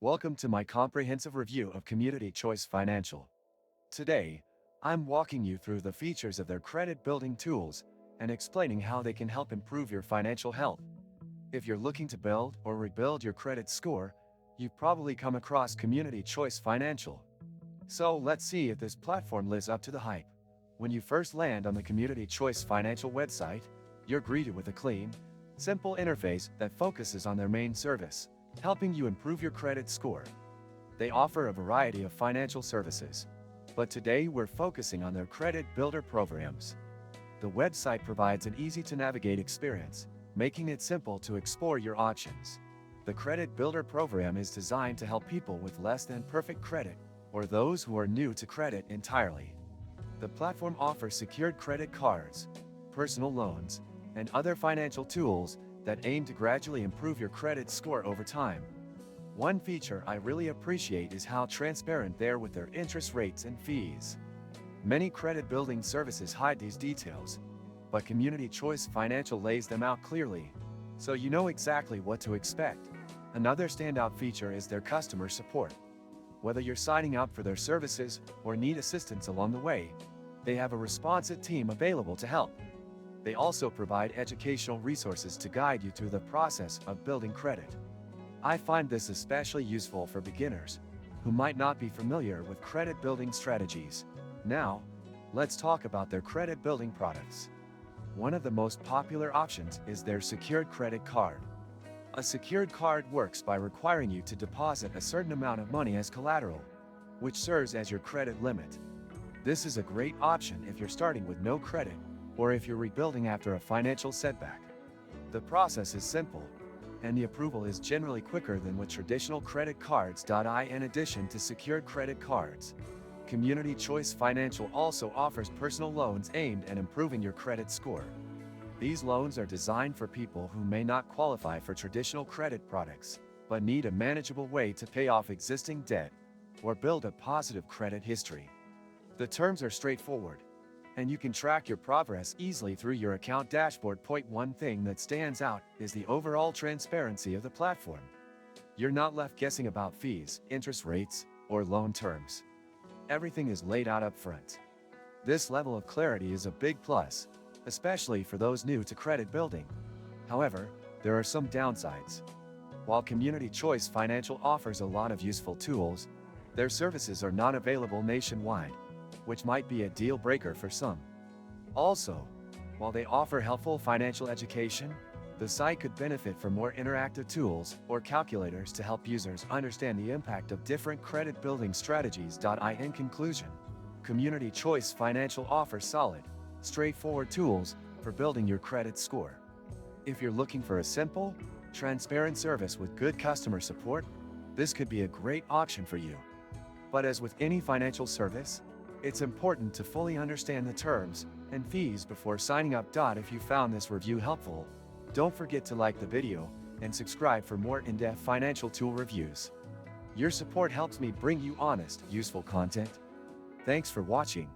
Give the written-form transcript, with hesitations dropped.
Welcome to my comprehensive review of Community Choice Financial. Today, I'm walking you through the features of their credit building tools and explaining how they can help improve your financial health. If you're looking to build or rebuild your credit score, you've probably come across Community Choice Financial. So let's see if this platform lives up to the hype. When you first land on the Community Choice Financial website, you're greeted with a clean, simple interface that focuses on their main service, helping you improve your credit score. They offer a variety of financial services, but today we're focusing on their credit builder programs. The website provides an easy-to-navigate experience, making it simple to explore your options. The Credit Builder program is designed to help people with less than perfect credit, or those who are new to credit entirely. The platform offers secured credit cards, personal loans, and other financial tools that aim to gradually improve your credit score over time. One feature I really appreciate is how transparent they are with their interest rates and fees. Many credit building services hide these details, but Community Choice Financial lays them out clearly, so you know exactly what to expect. Another standout feature is their customer support. Whether you're signing up for their services or need assistance along the way, they have a responsive team available to help. They also provide educational resources to guide you through the process of building credit. I find this especially useful for beginners who might not be familiar with credit building strategies. Now, let's talk about their credit building products. One of the most popular options is their secured credit card. A secured card works by requiring you to deposit a certain amount of money as collateral, which serves as your credit limit. This is a great option if you're starting with no credit, or if you're rebuilding after a financial setback. The process is simple, and the approval is generally quicker than with traditional credit cards. In addition to secured credit cards, Community Choice Financial also offers personal loans aimed at improving your credit score. These loans are designed for people who may not qualify for traditional credit products, but need a manageable way to pay off existing debt or build a positive credit history. The terms are straightforward, and you can track your progress easily through your account dashboard. One thing that stands out is the overall transparency of the platform. You're not left guessing about fees, interest rates, or loan terms. Everything is laid out up front. This level of clarity is a big plus, especially for those new to credit building. However, there are some downsides. While Community Choice Financial offers a lot of useful tools, their services are not available nationwide, which might be a deal breaker for some. Also, while they offer helpful financial education, the site could benefit from more interactive tools or calculators to help users understand the impact of different credit building strategies. In conclusion, Community Choice Financial offers solid, straightforward tools for building your credit score. If you're looking for a simple, transparent service with good customer support, this could be a great option for you. But as with any financial service, it's important to fully understand the terms and fees before signing up. If you found this review helpful, don't forget to like the video and subscribe for more in-depth financial tool reviews. Your support helps me bring you honest, useful content. Thanks for watching.